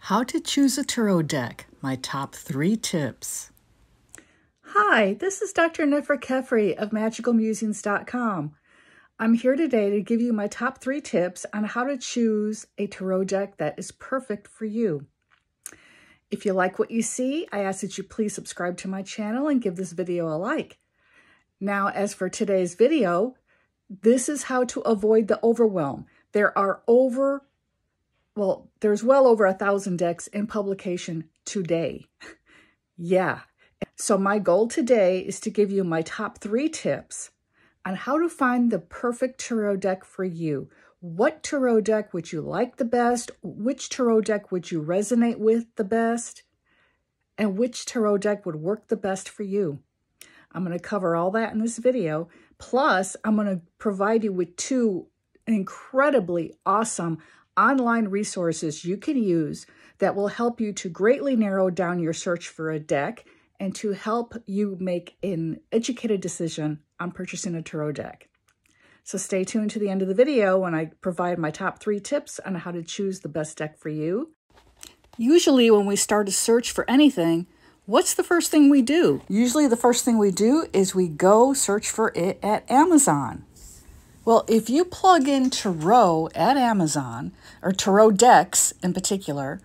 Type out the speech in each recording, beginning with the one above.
How to choose a tarot deck, my top 3 tips. Hi, this is Dr. Nefer Khepri of MagicalMusings.com. I'm here today to give you my top 3 tips on how to choose a tarot deck that is perfect for you. If you like what you see, I ask that you please subscribe to my channel and give this video a like. Now, as for today's video, this is how to avoid the overwhelm. There's well over 1,000 decks in publication today. Yeah. So my goal today is to give you my top 3 tips on how to find the perfect tarot deck for you. What tarot deck would you like the best? Which tarot deck would you resonate with the best? And which tarot deck would work the best for you? I'm going to cover all that in this video. Plus, I'm going to provide you with 2 incredibly awesome online resources you can use that will help you to greatly narrow down your search for a deck and to help you make an educated decision on purchasing a tarot deck. So stay tuned to the end of the video when I provide my top 3 tips on how to choose the best deck for you. Usually when we start a search for anything, what's the first thing we do? Usually the first thing we do is we go search for it at Amazon. Well, if you plug in tarot at Amazon, or tarot decks in particular,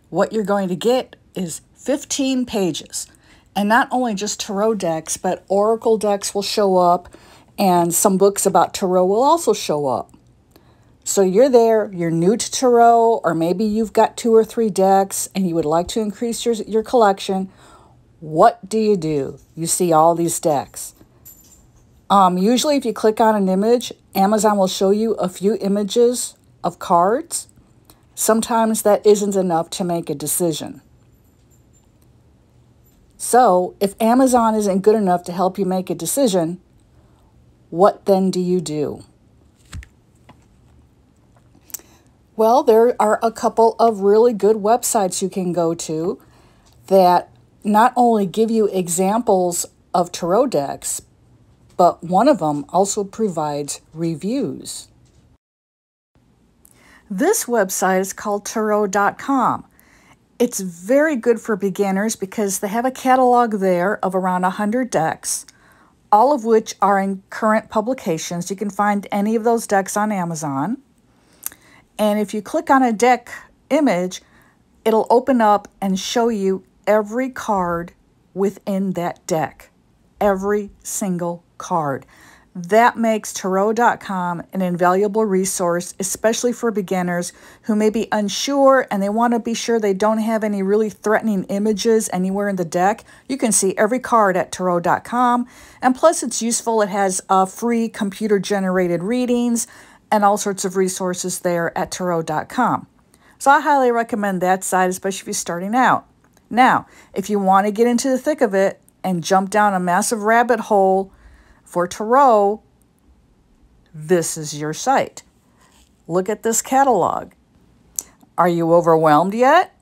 what you're going to get is 15 pages. And not only just tarot decks, but oracle decks will show up, and some books about tarot will also show up. So you're there, you're new to tarot, or maybe you've got 2 or 3 decks and you would like to increase your collection. What do? You see all these decks. Usually if you click on an image, Amazon will show you a few images of cards. Sometimes that isn't enough to make a decision. So if Amazon isn't good enough to help you make a decision, what then do you do? Well, there are a couple of really good websites you can go to that not only give you examples of tarot decks, but one of them also provides reviews. This website is called Tarotcom. It's very good for beginners because they have a catalog there of around 100 decks, all of which are in current publications. You can find any of those decks on Amazon. And if you click on a deck image, it'll open up and show you every card within that deck. Every single card. That makes Tarot.com an invaluable resource, especially for beginners who may be unsure and they want to be sure they don't have any really threatening images anywhere in the deck. You can see every card at Tarot.com, and plus it's useful. It has free computer-generated readings and all sorts of resources there at Tarot.com. So I highly recommend that site, especially if you're starting out. Now, if you want to get into the thick of it and jump down a massive rabbit hole for tarot, this is your site. Look at this catalog. Are you overwhelmed yet?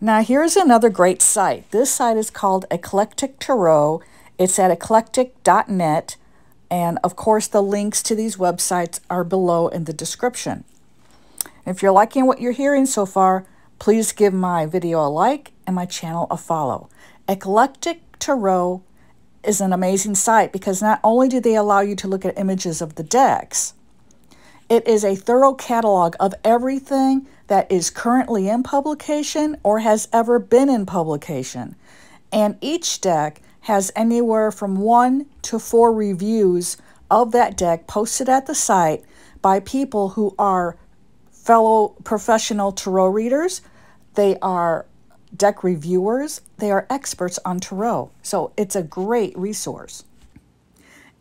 Now here's another great site. This site is called Eclectic Tarot. It's at eclectic.net, and of course the links to these websites are below in the description. If you're liking what you're hearing so far, please give my video a like and my channel a follow. Eclectic Tarot is an amazing site because not only do they allow you to look at images of the decks, it is a thorough catalog of everything that is currently in publication or has ever been in publication. And each deck has anywhere from 1 to 4 reviews of that deck posted at the site by people who are fellow professional tarot readers. They are deck reviewers. They are experts on tarot. So it's a great resource.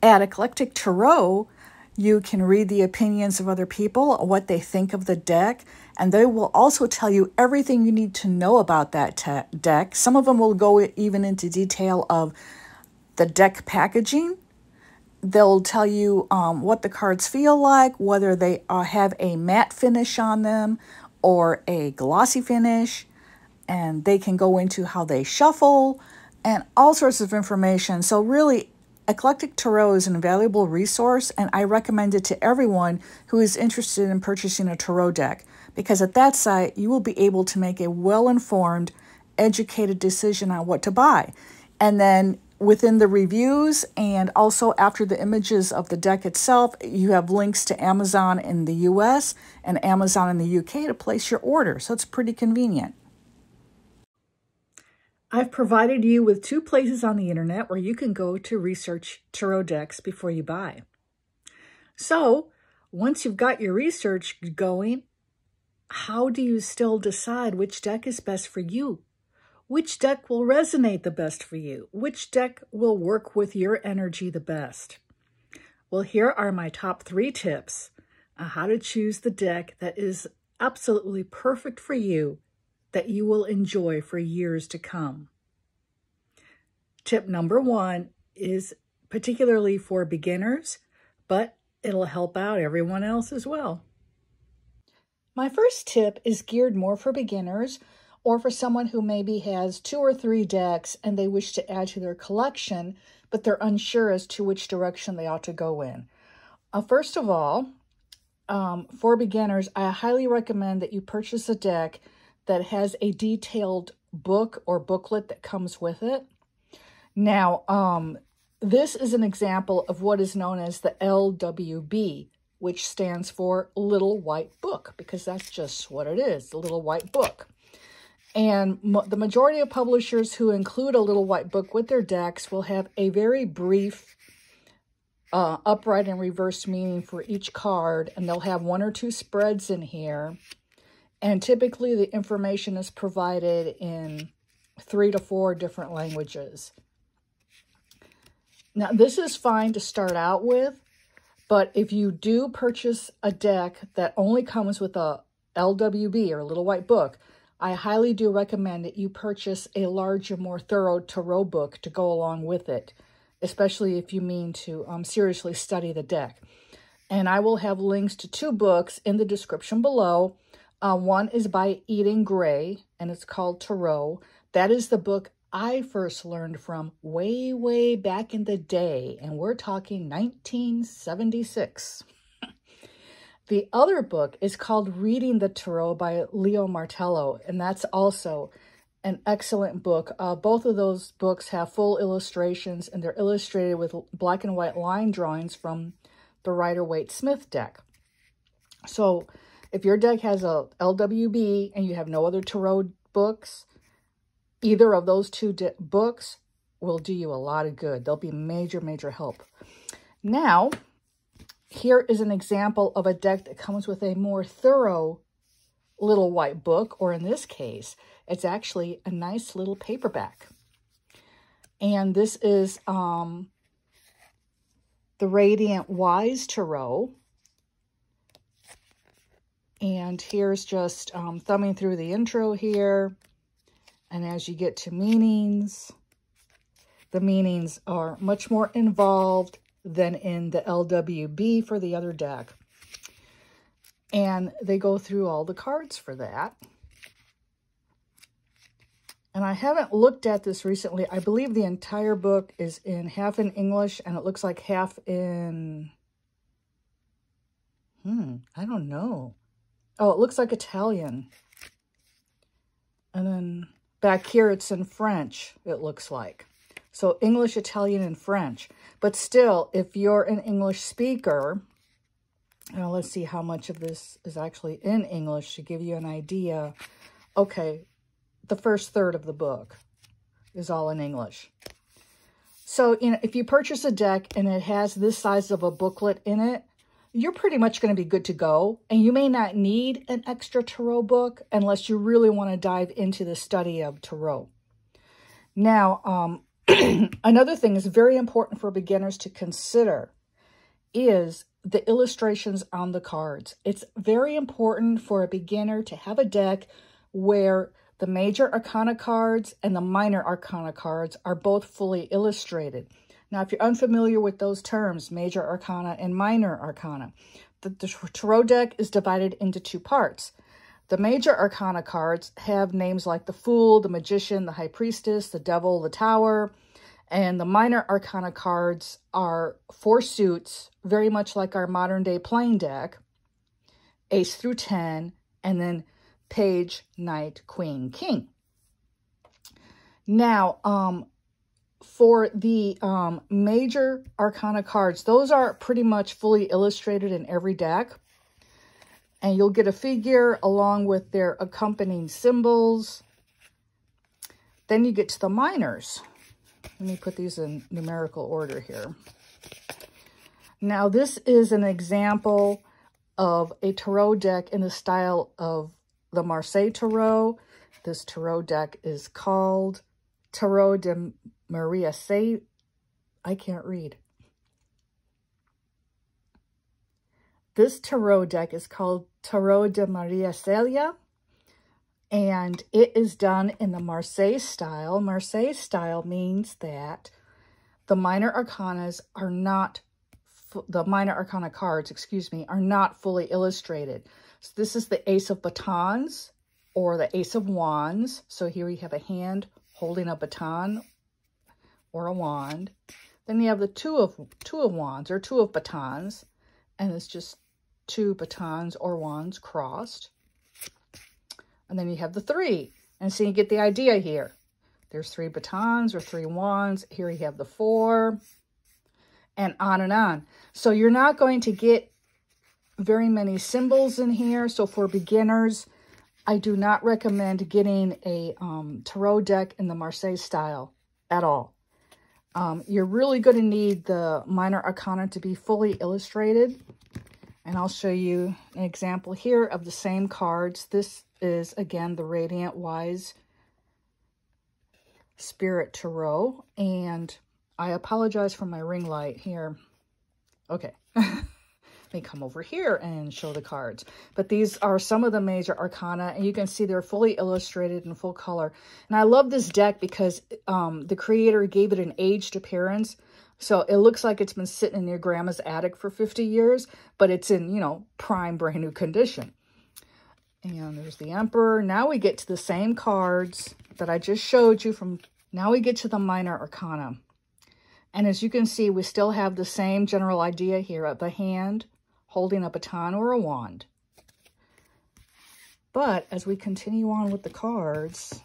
At Eclectic Tarot, you can read the opinions of other people, what they think of the deck, and they will also tell you everything you need to know about that deck. Some of them will go even into detail of the deck packaging. They'll tell you what the cards feel like, whether they have a matte finish on them or a glossy finish. And they can go into how they shuffle and all sorts of information. So really, Eclectic Tarot is an invaluable resource, and I recommend it to everyone who is interested in purchasing a tarot deck. because at that site, you will be able to make a well-informed, educated decision on what to buy. And then within the reviews and also after the images of the deck itself, you have links to Amazon in the US and Amazon in the UK to place your order. So it's pretty convenient. I've provided you with 2 places on the internet where you can go to research tarot decks before you buy. So once you've got your research going, how do you still decide which deck is best for you? Which deck will resonate the best for you? Which deck will work with your energy the best? Well, here are my top 3 tips on how to choose the deck that is absolutely perfect for you, that you will enjoy for years to come. Tip number 1 is particularly for beginners, but it'll help out everyone else as well. My first tip is geared more for beginners or for someone who maybe has 2 or 3 decks and they wish to add to their collection, but they're unsure as to which direction they ought to go in. First of all, for beginners, I highly recommend that you purchase a deck that has a detailed book or booklet that comes with it. Now, this is an example of what is known as the LWB, which stands for Little White Book, because that's just what it is, the Little White Book. And the majority of publishers who include a Little White Book with their decks will have a very brief upright and reversed meaning for each card, and they'll have 1 or 2 spreads in here. And typically the information is provided in 3 to 4 different languages. Now, this is fine to start out with, but if you do purchase a deck that only comes with a LWB or Little White Book, I highly do recommend that you purchase a larger, more thorough tarot book to go along with it, especially if you mean to seriously study the deck. And I will have links to 2 books in the description below. One is by Eden Gray, and it's called Tarot. That is the book I first learned from way, way back in the day, and we're talking 1976. The other book is called Reading the Tarot by Leo Martello, and that's also an excellent book. Both of those books have full illustrations, and they're illustrated with black and white line drawings from the Rider-Waite-Smith deck. So if your deck has a LWB and you have no other tarot books, either of those 2 books will do you a lot of good. They'll be major, major help. Now, here is an example of a deck that comes with a more thorough Little White Book, or in this case, it's actually a nice little paperback. And this is the Radiant Wise Tarot. And here's just thumbing through the intro here. And as you get to meanings, the meanings are much more involved than in the LWB for the other deck. And they go through all the cards for that. And I haven't looked at this recently. I believe the entire book is in half in English, and it looks like half in, I don't know. Oh, it looks like Italian. And then back here, it's in French, it looks like. So English, Italian, and French. But still, if you're an English speaker, now let's see how much of this is actually in English to give you an idea. Okay, the first third of the book is all in English. So, if you purchase a deck and it has this size of a booklet in it, you're pretty much going to be good to go. And you may not need an extra tarot book unless you really want to dive into the study of tarot. Now, another thing is very important for beginners to consider is the illustrations on the cards. It's very important for a beginner to have a deck where the major arcana cards and the minor arcana cards are both fully illustrated. Now, if you're unfamiliar with those terms, major arcana and minor arcana, the tarot deck is divided into 2 parts. The major arcana cards have names like the Fool, the Magician, the High Priestess, the Devil, the Tower. And the minor arcana cards are 4 suits, very much like our modern day playing deck, Ace through 10, and then Page, Knight, Queen, King. Now, for the major arcana cards, those are pretty much fully illustrated in every deck. And you'll get a figure along with their accompanying symbols. Then you get to the minors. Let me put these in numerical order here. Now, this is an example of a tarot deck in the style of the Marseille Tarot. This tarot deck is called Tarot de Maria Celia. I can't read. This tarot deck is called Tarot de Maria Celia, and it is done in the Marseille style. Marseille style means that the minor arcanas are not, the minor arcana cards, excuse me, are not fully illustrated. So this is the Ace of Batons or the Ace of Wands. So here we have a hand holding a baton or a wand. Then you have the two of wands or two of batons, and it's just two batons or wands crossed. And then you have the three. And so you get the idea here. There's three batons or three wands. Here you have the four, and on and on. So you're not going to get very many symbols in here. So for beginners, I do not recommend getting a tarot deck in the Marseille style at all. You're really going to need the minor arcana to be fully illustrated. And I'll show you an example here of the same cards. This is, again, the Radiant Wise Spirit Tarot. And I apologize for my ring light here. Okay. Let me come over here and show the cards. But these are some of the major arcana, and you can see they're fully illustrated in full color. And I love this deck because the creator gave it an aged appearance. So it looks like it's been sitting in your grandma's attic for 50 years, but it's in, you know, prime brand new condition. And there's the Emperor. Now we get to the same cards that I just showed you from, now we get to the minor arcana. And as you can see, we still have the same general idea here of the hand holding a baton or a wand. But as we continue on with the cards,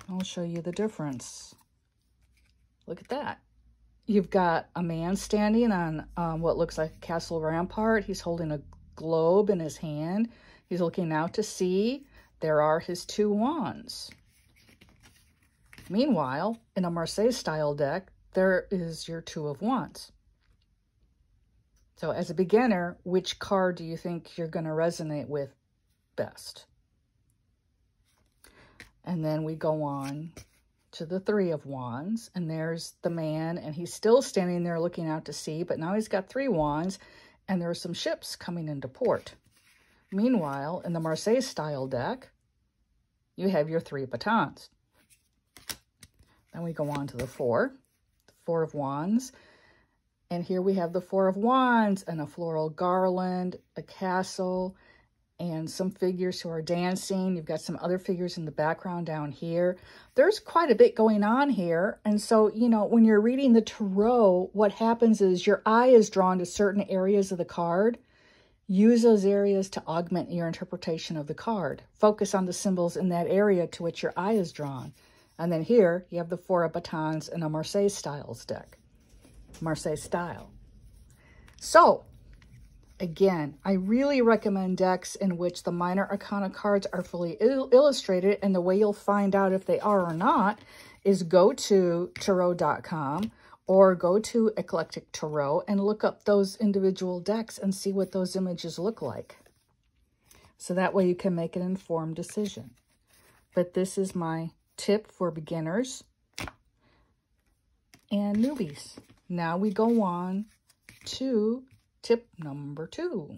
I'll show you the difference. Look at that. You've got a man standing on what looks like a castle rampart. He's holding a globe in his hand. He's looking out to sea. There are his two wands. Meanwhile, in a Marseille style deck, there is your two of wands. So as a beginner, which card do you think you're going to resonate with best? And then we go on to the three of wands, and there's the man, and he's still standing there looking out to sea, but now he's got three wands, and there are some ships coming into port. Meanwhile, in the Marseille style deck, you have your three batons. Then we go on to the four of wands, and here we have the four of wands and a floral garland, a castle, and some figures who are dancing. You've got some other figures in the background down here. There's quite a bit going on here. And so, you know, when you're reading the tarot, what happens is your eye is drawn to certain areas of the card. Use those areas to augment your interpretation of the card. Focus on the symbols in that area to which your eye is drawn. And then here, you have the four of batons in a Marseille styles deck. Marseille style. So, again, I really recommend decks in which the minor arcana cards are fully illustrated, and the way you'll find out if they are or not is go to Tarot.com or go to Eclectic Tarot and look up those individual decks and see what those images look like. So that way you can make an informed decision. But this is my tip for beginners and newbies. Now we go on to tip number 2.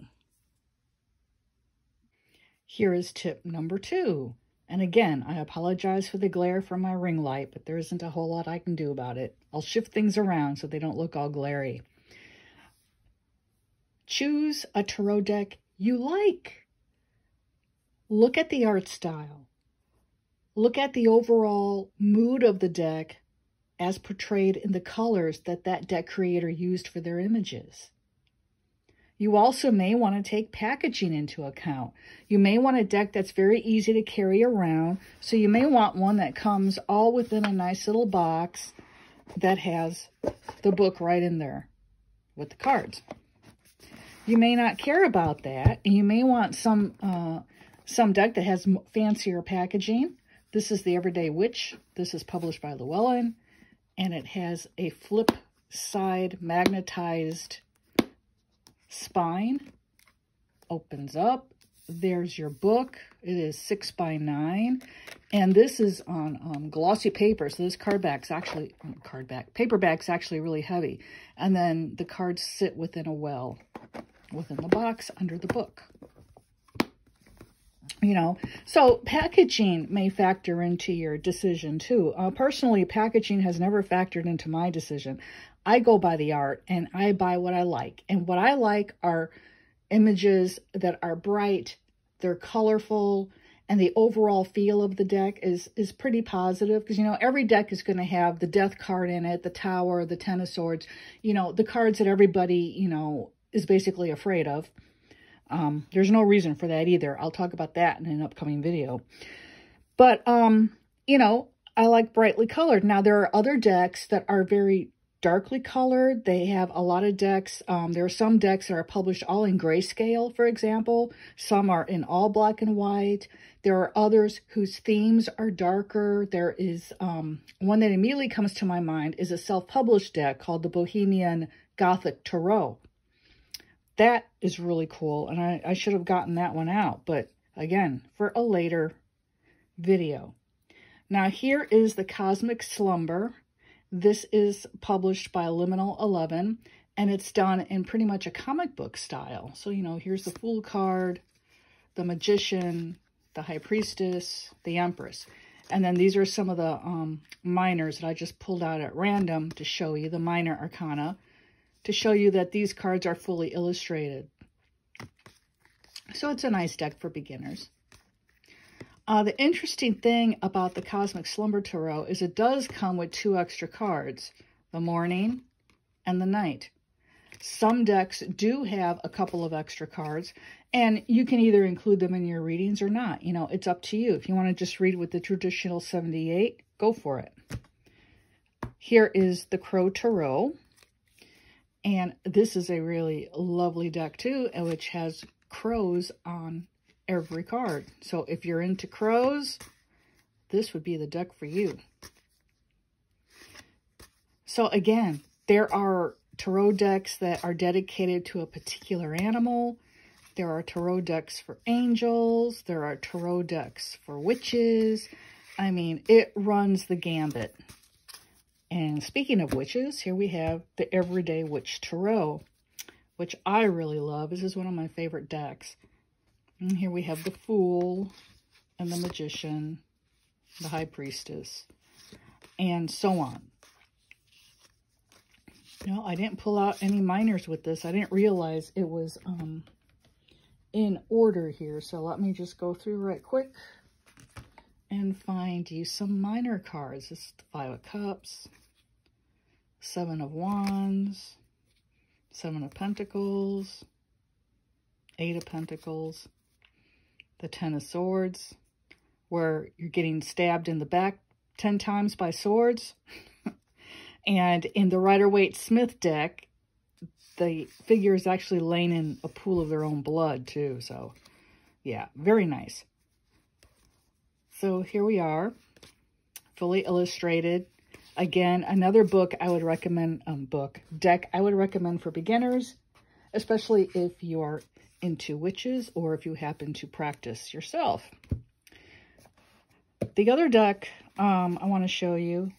Here is tip number 2. And again, I apologize for the glare from my ring light, but there isn't a whole lot I can do about it. I'll shift things around so they don't look all glary. Choose a tarot deck you like. Look at the art style. Look at the overall mood of the deck as portrayed in the colors that that deck creator used for their images. You also may want to take packaging into account. You may want a deck that's very easy to carry around. So you may want one that comes all within a nice little box that has the book right in there with the cards. You may not care about that, and you may want some deck that has fancier packaging. This is the Everyday Witch. This is published by Llewellyn, and it has a flip side magnetized spine. Opens up. There's your book. It is 6 by 9, and this is on glossy paper. So this paperback's actually really heavy, and then the cards sit within a well, within the box under the book. You know, so packaging may factor into your decision too. Personally, packaging has never factored into my decision. I go by the art and I buy what I like. And what I like are images that are bright, they're colorful, and the overall feel of the deck is pretty positive. Because, you know, every deck is going to have the Death card in it, the Tower, the Ten of Swords, you know, the cards that everybody, you know, is basically afraid of. There's no reason for that either. I'll talk about that in an upcoming video. But, you know, I like brightly colored. Now, there are other decks that are very darkly colored. They have a lot of decks. There are some decks that are published all in grayscale, for example. Some are in all black and white. There are others whose themes are darker. There is one that immediately comes to my mind is a self-published deck called the Bohemian Gothic Tarot. That is really cool, and I should have gotten that one out, but again, for a later video. Now, here is the Cosmic Slumber. This is published by Liminal 11, and it's done in pretty much a comic book style. So, you know, here's the Fool card, the Magician, the High Priestess, the Empress. And then these are some of the minors that I just pulled out at random to show you, the minor arcana, to show you that these cards are fully illustrated. So it's a nice deck for beginners. The interesting thing about the Cosmic Slumber Tarot is it does come with 2 extra cards, the morning and the night. Some decks do have a couple of extra cards, and you can either include them in your readings or not. You know, it's up to you. If you want to just read with the traditional 78, go for it. Here is the Crow Tarot. And this is a really lovely deck too, which has crows on every card. So if you're into crows, this would be the deck for you. So again, there are tarot decks that are dedicated to a particular animal. There are tarot decks for angels. There are tarot decks for witches. I mean, it runs the gambit. And speaking of witches, here we have the Everyday Witch Tarot, which I really love. This is one of my favorite decks. And here we have the Fool and the Magician, the High Priestess, and so on. No, I didn't pull out any minors with this. I didn't realize it was in order here. So let me just go through right quick and find you some minor cards. This is the 5 of Cups, 7 of Wands, 7 of Pentacles, 8 of Pentacles, the 10 of Swords, where you're getting stabbed in the back 10 times by swords. And in the Rider-Waite-Smith deck, the figure is actually laying in a pool of their own blood too. So yeah, very nice. So here we are, fully illustrated. Again, another book I would recommend, deck I would recommend for beginners, especially if you're into witches or if you happen to practice yourself. The other deck I want to show you,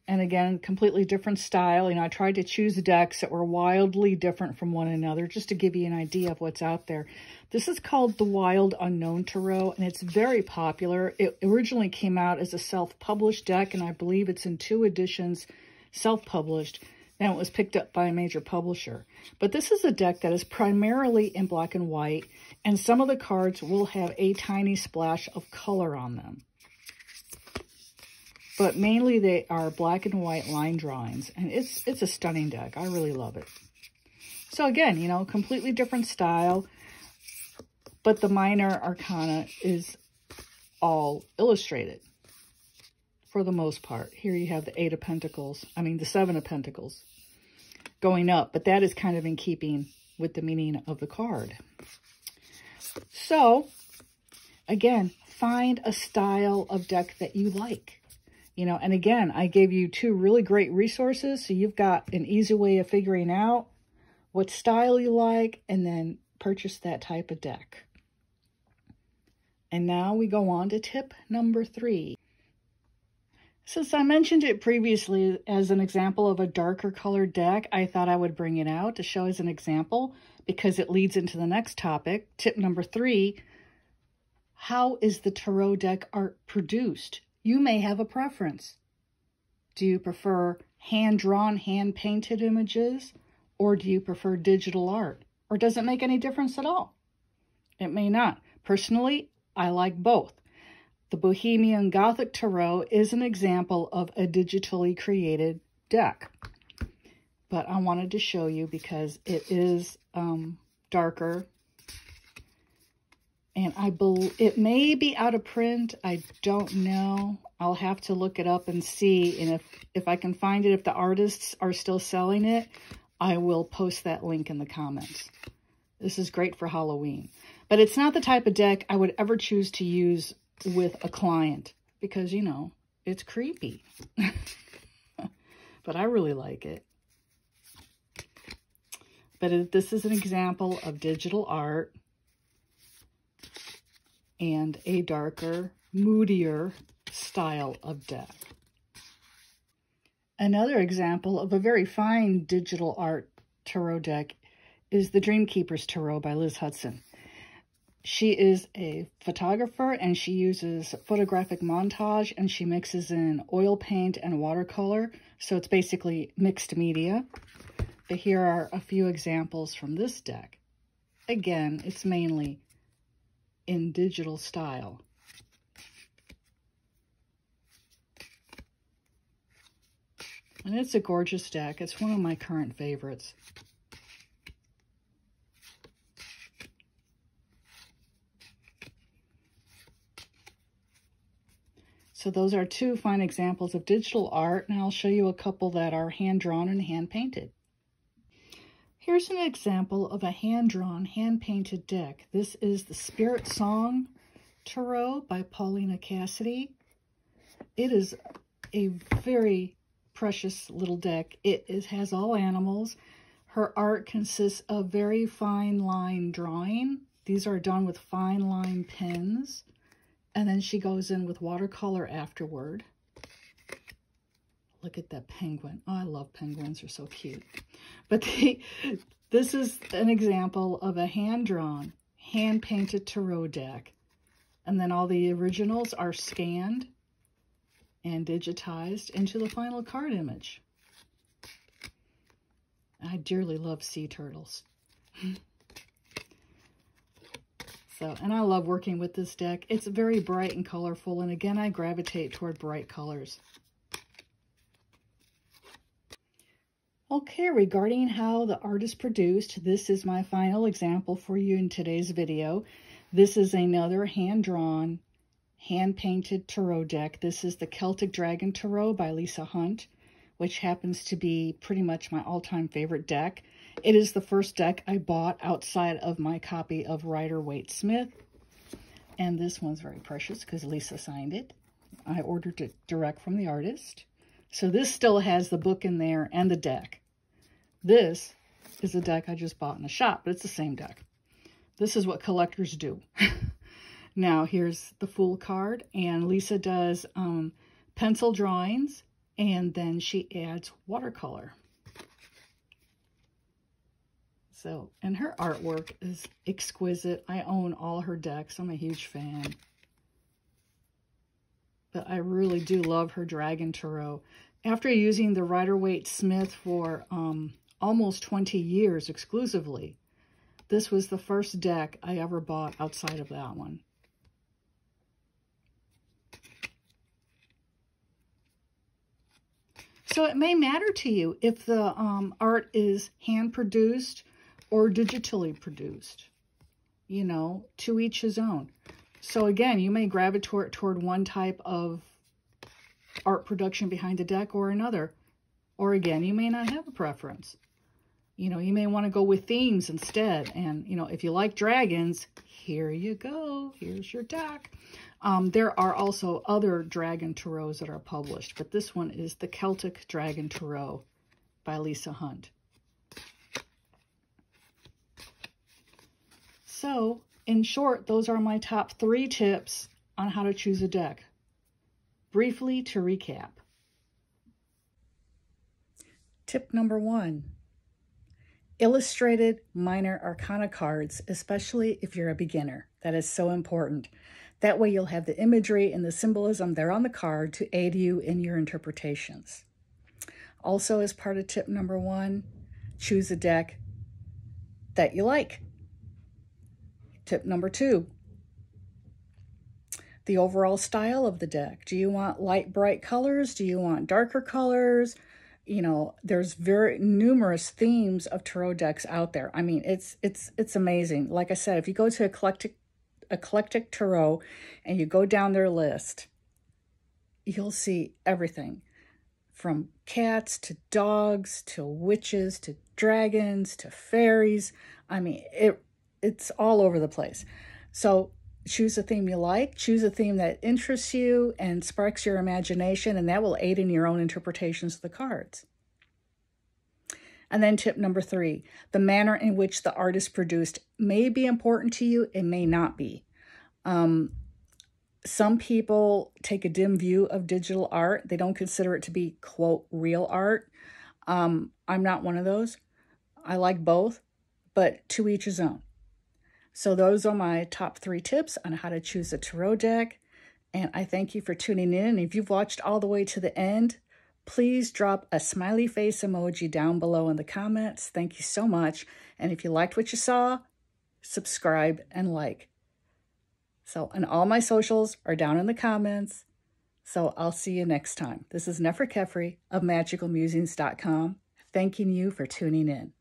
and again, completely different style. You know, I tried to choose decks that were wildly different from one another just to give you an idea of what's out there. This is called the Wild Unknown Tarot, and it's very popular. It originally came out as a self-published deck, and I believe it's in 2 editions self-published. Then it was picked up by a major publisher. But this is a deck that is primarily in black and white, and some of the cards will have a tiny splash of color on them. But mainly they are black and white line drawings, and it's a stunning deck. I really love it. So again, you know, completely different style, but the minor arcana is all illustrated for the most part. Here you have the the 7 of Pentacles going up, but that is kind of in keeping with the meaning of the card. So again, find a style of deck that you like. You know, and again, I gave you 2 really great resources, so you've got an easy way of figuring out what style you like, and then purchase that type of deck. And now we go on to tip number 3. Since I mentioned it previously as an example of a darker colored deck, I thought I would bring it out to show as an example because it leads into the next topic. Tip number 3, how is the tarot deck art produced? You may have a preference. Do you prefer hand-drawn, hand-painted images, or do you prefer digital art? Or does it make any difference at all? It may not. Personally, I like both. The Bohemian Gothic Tarot is an example of a digitally created deck. But I wanted to show you because it is darker. And it may be out of print. I don't know. I'll have to look it up and see. And if I can find it, if the artists are still selling it, I will post that link in the comments. This is great for Halloween. But it's not the type of deck I would ever choose to use with a client because, you know, it's creepy. But I really like it. But this is an example of digital art and a darker, moodier style of deck. Another example of a very fine digital art tarot deck is the Dreamkeepers Tarot by Liz Hudson. She is a photographer and she uses photographic montage and she mixes in oil paint and watercolor. So it's basically mixed media. But here are a few examples from this deck. Again, it's mainly in digital style. And it's a gorgeous deck. It's one of my current favorites. So those are 2 fine examples of digital art, and I'll show you a couple that are hand-drawn and hand-painted. Here's an example of a hand-drawn, hand-painted deck. This is the Spirit Song Tarot by Paulina Cassidy. It is a very precious little deck. It has all animals. Her art consists of very fine line drawing. These are done with fine line pens. And then she goes in with watercolor afterward. Look at that penguin. Oh, I love penguins. They're so cute. But this is an example of a hand-drawn, hand-painted tarot deck. And then all the originals are scanned and digitized into the final card image. I dearly love sea turtles. And I love working with this deck. It's very bright and colorful, and again, I gravitate toward bright colors. Okay, regarding how the art is produced, this is my final example for you in today's video. This is another hand-drawn, hand-painted tarot deck. This is the Celtic Dragon Tarot by Lisa Hunt, which happens to be pretty much my all-time favorite deck. It is the first deck I bought outside of my copy of Rider-Waite-Smith. And this one's very precious because Lisa signed it. I ordered it direct from the artist. So this still has the book in there and the deck. This is a deck I just bought in a shop, but it's the same deck. This is what collectors do. Now, here's the Fool card, and Lisa does pencil drawings, and then she adds watercolor. So, and her artwork is exquisite. I own all her decks. I'm a huge fan. But I really do love her Dragon Tarot. After using the Rider-Waite-Smith for almost 20 years exclusively, this was the first deck I ever bought outside of that one. So it may matter to you if the art is hand-produced or digitally produced. You know, to each his own. So again, you may gravitate toward one type of art production behind the deck or another. Or again, you may not have a preference. You know, you may want to go with themes instead. And, you know, if you like dragons, here you go. Here's your deck. There are also other dragon tarots that are published, but this one is the Celtic Dragon Tarot by Lisa Hunt. So, in short, those are my top 3 tips on how to choose a deck. Briefly to recap. Tip number 1. Illustrated minor arcana cards, especially if you're a beginner. That is so important. That way you'll have the imagery and the symbolism there on the card to aid you in your interpretations. Also, as part of tip number 1, choose a deck that you like. Tip number 2, the overall style of the deck. Do you want light, bright colors? Do you want darker colors? You know, there's very numerous themes of tarot decks out there. I mean, it's amazing. Like I said, if you go to Eclectic Tarot and you go down their list, you'll see everything from cats to dogs to witches to dragons to fairies. I mean, it's all over the place. So choose a theme you like, choose a theme that interests you and sparks your imagination, and that will aid in your own interpretations of the cards. And then tip number 3, the manner in which the art is produced may be important to you, it may not be. Some people take a dim view of digital art. They don't consider it to be, quote, real art. I'm not one of those. I like both, but to each his own. So those are my top 3 tips on how to choose a tarot deck. And I thank you for tuning in. And if you've watched all the way to the end, please drop a smiley face emoji down below in the comments. Thank you so much. And if you liked what you saw, subscribe and like. So, and all my socials are down in the comments. So I'll see you next time. This is Nefer Khepri of MagicalMusings.com, thanking you for tuning in.